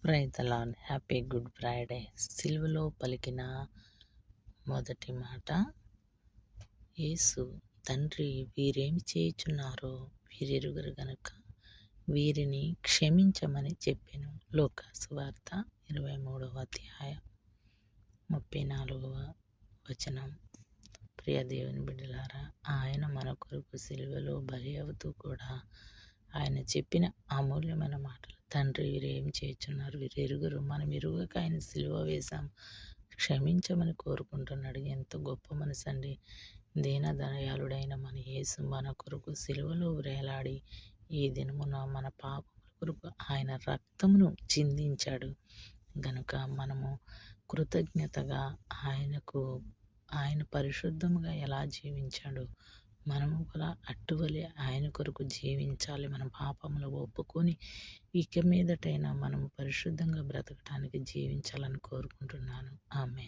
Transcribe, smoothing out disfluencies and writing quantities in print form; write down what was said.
Praise the lord. Happy good Friday. సిలువలో పలికిన మొదటి మాట, యేసు తండ్రి వీరేమి చేయుచున్నారో వీరెరుగరు గనుక వీరిని క్షమించమని చెప్పెను. లూకా సువార్త 23వ అధ్యాయం 34వ వచనం. ప్రియ దేవుని బిడ్డలారా, ఆయన మన కొరకు సిలువలో బలి అవుతూ కూడా ఆయన చెప్పిన అమూల్యమైన మాటలు, తండ్రి వీరేం చేస్తున్నారు వీరెరుగరు, మనం ఎరుగక ఆయన సిలువ వేశాం, క్షమించమని కోరుకుంటున్నాడు. ఎంత గొప్ప మనసు అండి. దీనదయాళుడైన మన యేసు మన కొరకు సిలువలో వేలాడి ఈ దినమున మన పాపముల కొరకు ఆయన రక్తమును చిందించాడు గనుక మనము కృతజ్ఞతగా ఆయన పరిశుద్ధముగా ఎలా జీవించాడు, మనము కూడా అట్టువలే ఆయన కొరకు జీవించాలి. మన పాపములు ఒప్పుకొని ఇక మీదటైనా మనం పరిశుద్ధంగా బ్రతకటానికి జీవించాలని కోరుకుంటున్నాను. ఆమేన్.